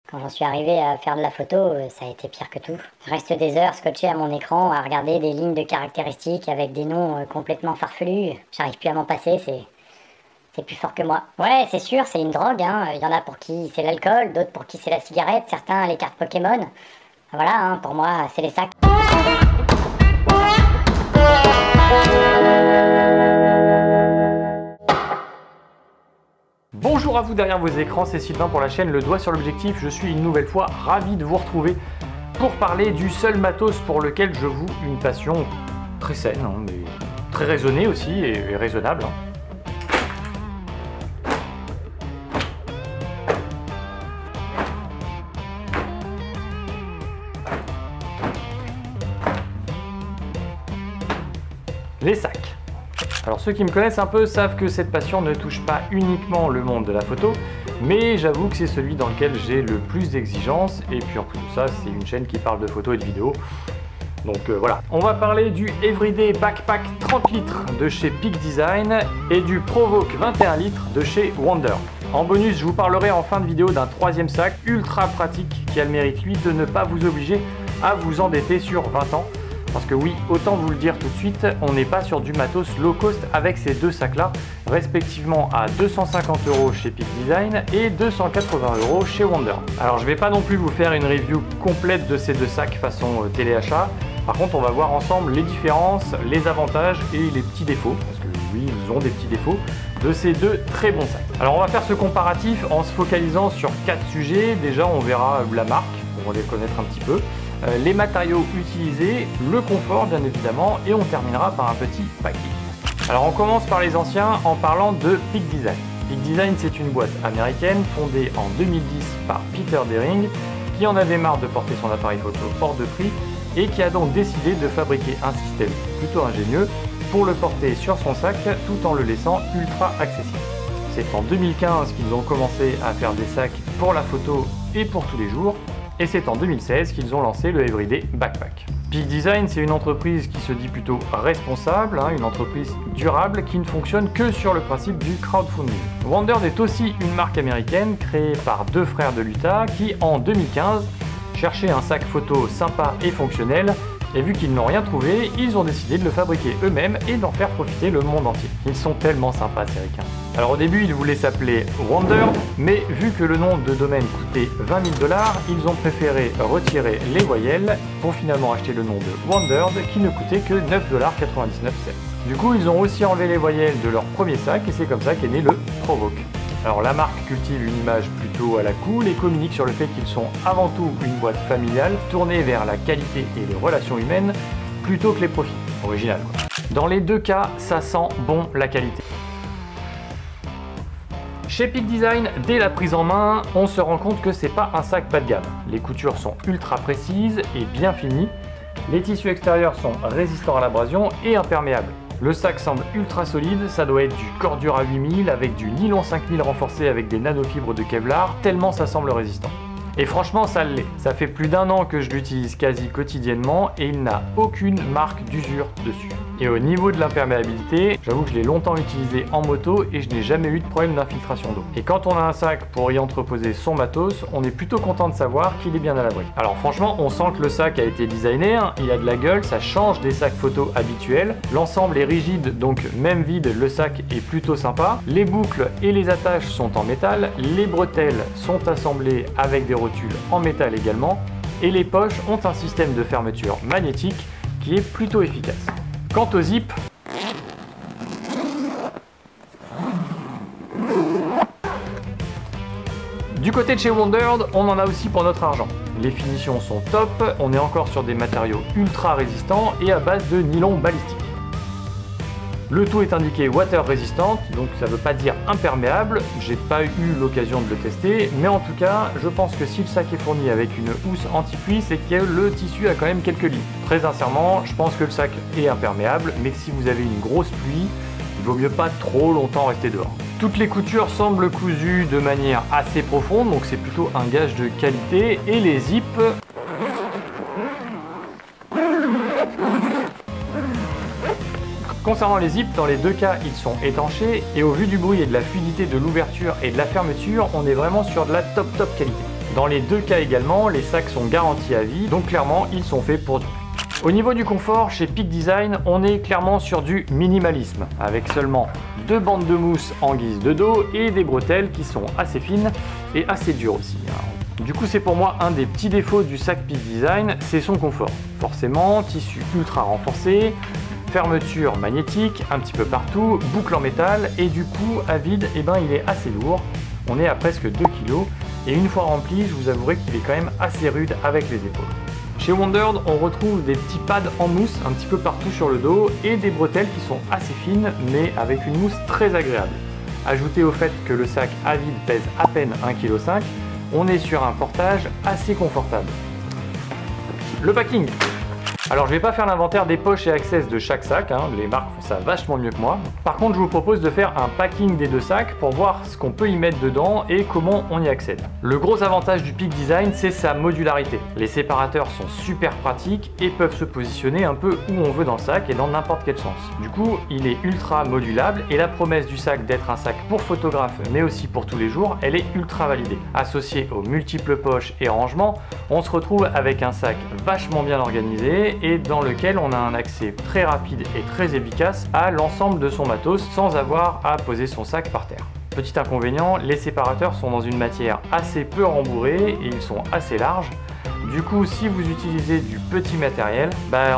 Quand j'en suis arrivé à faire de la photo, ça a été pire que tout. Je reste des heures scotché à mon écran à regarder des lignes de caractéristiques avec des noms complètement farfelus. J'arrive plus à m'en passer, c'est plus fort que moi. Ouais, c'est sûr, c'est une drogue, hein. Il y en a pour qui c'est l'alcool, d'autres pour qui c'est la cigarette, certains les cartes Pokémon. Voilà, hein, pour moi, c'est les sacs. Bonjour à vous derrière vos écrans, c'est Sylvain pour la chaîne Le Doigt sur l'Objectif. Je suis une nouvelle fois ravi de vous retrouver pour parler du seul matos pour lequel je voue une passion très saine, hein, mais très raisonnée aussi et raisonnable. Hein. Les sacs. Alors ceux qui me connaissent un peu savent que cette passion ne touche pas uniquement le monde de la photo, mais j'avoue que c'est celui dans lequel j'ai le plus d'exigences, et puis en plus de ça, c'est une chaîne qui parle de photos et de vidéos. Donc voilà. On va parler du Everyday Backpack 30 litres de chez Peak Design et du Provoke 21 litres de chez Wander. En bonus, je vous parlerai en fin de vidéo d'un troisième sac ultra pratique qui a le mérite, lui, de ne pas vous obliger à vous endetter sur 20 ans. Parce que oui, autant vous le dire tout de suite, on n'est pas sur du matos low cost avec ces deux sacs là, respectivement à 250 € chez Peak Design et 280 € chez Wander. Alors je vais pas non plus vous faire une review complète de ces deux sacs façon téléachat. Par contre, on va voir ensemble les différences, les avantages et les petits défauts, parce que oui, ils ont des petits défauts, de ces deux très bons sacs. Alors on va faire ce comparatif en se focalisant sur 4 sujets. Déjà, on verra la marque, on va les connaître un petit peu. Les matériaux utilisés, le confort bien évidemment, et on terminera par un petit paquet. Alors on commence par les anciens en parlant de Peak Design. Peak Design, c'est une boîte américaine fondée en 2010 par Peter Dering, qui en avait marre de porter son appareil photo hors de prix et qui a donc décidé de fabriquer un système plutôt ingénieux pour le porter sur son sac tout en le laissant ultra accessible. C'est en 2015 qu'ils ont commencé à faire des sacs pour la photo et pour tous les jours. Et c'est en 2016 qu'ils ont lancé le Everyday Backpack. Peak Design, c'est une entreprise qui se dit plutôt responsable, une entreprise durable qui ne fonctionne que sur le principe du crowdfunding. Wander est aussi une marque américaine créée par deux frères de l'Utah qui, en 2015, cherchaient un sac photo sympa et fonctionnel, et vu qu'ils n'ont rien trouvé, ils ont décidé de le fabriquer eux-mêmes et d'en faire profiter le monde entier. Ils sont tellement sympas ces ricains. Alors au début, ils voulaient s'appeler Wander, mais vu que le nom de domaine coûtait 20 000 $, ils ont préféré retirer les voyelles pour finalement acheter le nom de Wandered qui ne coûtait que 9,99 $. Du coup, ils ont aussi enlevé les voyelles de leur premier sac et c'est comme ça qu'est né le Provoke. Alors la marque cultive une image plutôt à la cool et communique sur le fait qu'ils sont avant tout une boîte familiale tournée vers la qualité et les relations humaines plutôt que les profits. Original quoi. Dans les deux cas, ça sent bon la qualité. Chez Peak Design, dès la prise en main, on se rend compte que c'est pas un sac bas de gamme. Les coutures sont ultra précises et bien finies. Les tissus extérieurs sont résistants à l'abrasion et imperméables. Le sac semble ultra solide, ça doit être du Cordura 8000 avec du nylon 5000 renforcé avec des nanofibres de Kevlar, tellement ça semble résistant. Et franchement, ça l'est. Ça fait plus d'1 an que je l'utilise quasi quotidiennement et il n'a aucune marque d'usure dessus. Et au niveau de l'imperméabilité, j'avoue que je l'ai longtemps utilisé en moto et je n'ai jamais eu de problème d'infiltration d'eau. Et quand on a un sac pour y entreposer son matos, on est plutôt content de savoir qu'il est bien à l'abri. Alors franchement, on sent que le sac a été designé, il a de la gueule, ça change des sacs photo habituels. L'ensemble est rigide, donc même vide, le sac est plutôt sympa. Les boucles et les attaches sont en métal, les bretelles sont assemblées avec des rotules en métal également, et les poches ont un système de fermeture magnétique qui est plutôt efficace. Quant au zip, du côté de chez Wandered, on en a aussi pour notre argent. Les finitions sont top, on est encore sur des matériaux ultra résistants et à base de nylon balistique. Le tout est indiqué water résistante, donc ça veut pas dire imperméable, j'ai pas eu l'occasion de le tester, mais en tout cas, je pense que si le sac est fourni avec une housse anti-pluie, c'est que le tissu a quand même quelques lignes. Très sincèrement, je pense que le sac est imperméable, mais que si vous avez une grosse pluie, il vaut mieux pas trop longtemps rester dehors. Toutes les coutures semblent cousues de manière assez profonde, donc c'est plutôt un gage de qualité, et les zips... Concernant les zips, dans les deux cas, ils sont étanchés et au vu du bruit et de la fluidité de l'ouverture et de la fermeture, on est vraiment sur de la top qualité. Dans les deux cas également, les sacs sont garantis à vie, donc clairement ils sont faits pour durer. Au niveau du confort, chez Peak Design, on est clairement sur du minimalisme, avec seulement 2 bandes de mousse en guise de dos et des bretelles qui sont assez fines et assez dures aussi. Du coup, c'est pour moi un des petits défauts du sac Peak Design, c'est son confort. Forcément, tissu ultra renforcé, fermeture magnétique, un petit peu partout, boucle en métal et du coup, à vide, il est assez lourd. On est à presque 2 kg et une fois rempli, je vous avouerai qu'il est quand même assez rude avec les épaules. Chez Wondered, on retrouve des petits pads en mousse un petit peu partout sur le dos et des bretelles qui sont assez fines mais avec une mousse très agréable. Ajoutez au fait que le sac à vide pèse à peine 1,5 kg, on est sur un portage assez confortable. Le packing. Alors je vais pas faire l'inventaire des poches et access de chaque sac, les marques font ça vachement mieux que moi. Par contre je vous propose de faire un packing des deux sacs pour voir ce qu'on peut y mettre dedans et comment on y accède. Le gros avantage du Peak Design, c'est sa modularité. Les séparateurs sont super pratiques et peuvent se positionner un peu où on veut dans le sac et dans n'importe quel sens. Du coup il est ultra modulable et la promesse du sac d'être un sac pour photographe mais aussi pour tous les jours, elle est ultra validée. Associé aux multiples poches et rangements, on se retrouve avec un sac vachement bien organisé et dans lequel on a un accès très rapide et très efficace à l'ensemble de son matos sans avoir à poser son sac par terre. Petit inconvénient, les séparateurs sont dans une matière assez peu rembourrée et ils sont assez larges. Du coup, si vous utilisez du petit matériel,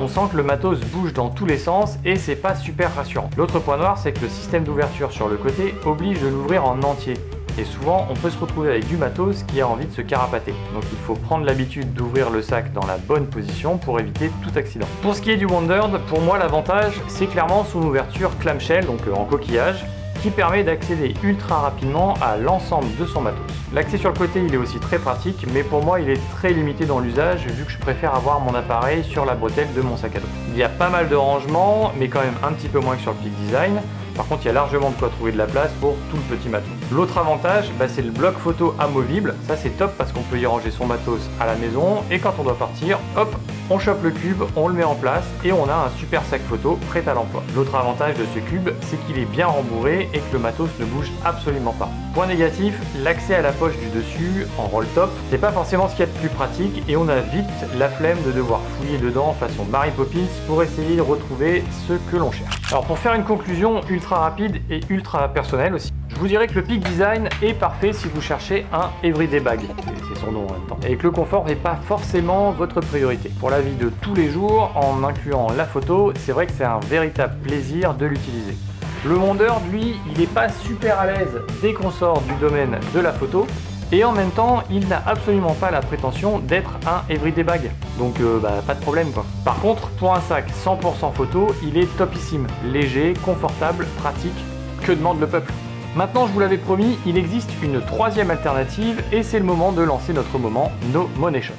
on sent que le matos bouge dans tous les sens et c'est pas super rassurant. L'autre point noir, c'est que le système d'ouverture sur le côté oblige de l'ouvrir en entier. Et souvent, on peut se retrouver avec du matos qui a envie de se carapater. Donc il faut prendre l'habitude d'ouvrir le sac dans la bonne position pour éviter tout accident. Pour ce qui est du Wondered, pour moi l'avantage, c'est clairement son ouverture clamshell, donc en coquillage, qui permet d'accéder ultra rapidement à l'ensemble de son matos. L'accès sur le côté, il est aussi très pratique, mais pour moi, il est très limité dans l'usage, vu que je préfère avoir mon appareil sur la bretelle de mon sac à dos. Il y a pas mal de rangements, mais quand même un petit peu moins que sur le Peak Design. Par contre, il y a largement de quoi trouver de la place pour tout le petit matos. L'autre avantage, c'est le bloc photo amovible. Ça, c'est top parce qu'on peut y ranger son matos à la maison et quand on doit partir, hop, on chope le cube, on le met en place et on a un super sac photo prêt à l'emploi. L'autre avantage de ce cube, c'est qu'il est bien rembourré et que le matos ne bouge absolument pas. Point négatif, l'accès à la poche du dessus en roll top, c'est pas forcément ce qu'il y a de plus pratique et on a vite la flemme de devoir fouiller dedans façon Mary Poppins pour essayer de retrouver ce que l'on cherche. Alors pour faire une conclusion ultra rapide et ultra personnelle aussi, je vous dirais que le Peak Design est parfait si vous cherchez un everyday bag, c'est son nom en même temps, et que le confort n'est pas forcément votre priorité. Pour la vie de tous les jours, en incluant la photo, c'est vrai que c'est un véritable plaisir de l'utiliser. Le Wondered, lui, il n'est pas super à l'aise dès qu'on sort du domaine de la photo, et en même temps, il n'a absolument pas la prétention d'être un everyday bag. Donc pas de problème quoi. Par contre, pour un sac 100% photo, il est topissime. Léger, confortable, pratique. Que demande le peuple? Maintenant, je vous l'avais promis, il existe une troisième alternative et c'est le moment de lancer notre moment No Money Shot.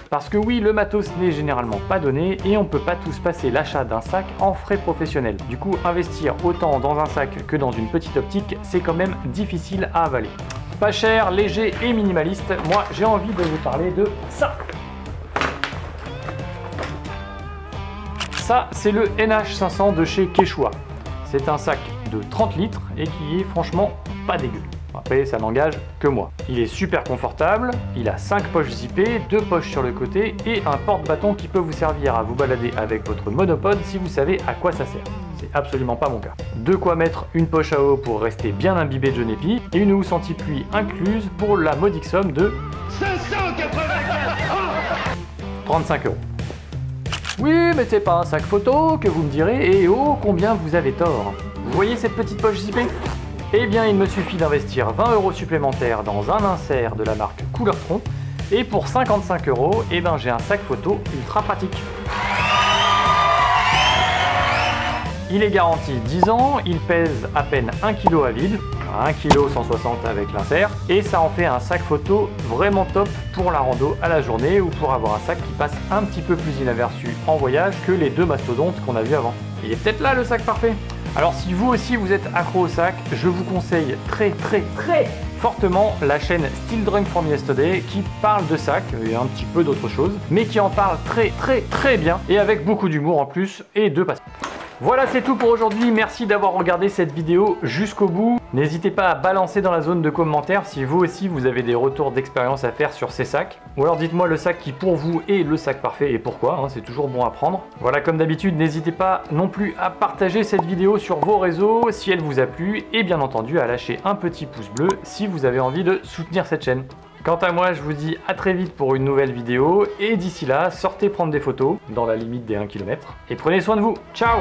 Parce que oui, le matos n'est généralement pas donné et on peut pas tous passer l'achat d'un sac en frais professionnels. Du coup, investir autant dans un sac que dans une petite optique, c'est quand même difficile à avaler. Pas cher, léger et minimaliste, moi j'ai envie de vous parler de ça. Ça, c'est le NH500 de chez Quechua. C'est un sac de 30 litres et qui est franchement pas dégueu. Après, ça n'engage que moi. Il est super confortable, il a 5 poches zippées, 2 poches sur le côté et un porte-bâton qui peut vous servir à vous balader avec votre monopode si vous savez à quoi ça sert. C'est absolument pas mon cas. De quoi mettre une poche à eau pour rester bien imbibé de jaune épi et une housse anti-pluie incluse pour la modique somme de 35 €. Oui, mais c'est pas un sac photo que vous me direz, et oh combien vous avez tort. Vous voyez cette petite poche zippée? Eh bien, il me suffit d'investir 20 € supplémentaires dans un insert de la marque Coolertron et pour 55 €, eh ben, j'ai un sac photo ultra pratique. Il est garanti 10 ans, il pèse à peine 1 kg à vide, 1 kg 160 avec l'insert, et ça en fait un sac photo vraiment top pour la rando à la journée ou pour avoir un sac qui passe un petit peu plus inaperçu en voyage que les deux mastodontes qu'on a vus avant. Il est peut-être là le sac parfait. Alors si vous aussi vous êtes accro au sac, je vous conseille très fortement la chaîne Still Drunk From Yesterday qui parle de sac et un petit peu d'autre chose, mais qui en parle très bien et avec beaucoup d'humour en plus et de passion. Voilà, c'est tout pour aujourd'hui. Merci d'avoir regardé cette vidéo jusqu'au bout. N'hésitez pas à balancer dans la zone de commentaires si vous aussi vous avez des retours d'expérience à faire sur ces sacs. Ou alors dites-moi le sac qui pour vous est le sac parfait et pourquoi, hein, c'est toujours bon à prendre. Voilà, comme d'habitude, n'hésitez pas non plus à partager cette vidéo sur vos réseaux si elle vous a plu et bien entendu à lâcher un petit pouce bleu si vous avez envie de soutenir cette chaîne. Quant à moi, je vous dis à très vite pour une nouvelle vidéo et d'ici là, sortez prendre des photos dans la limite des 1 km et prenez soin de vous. Ciao!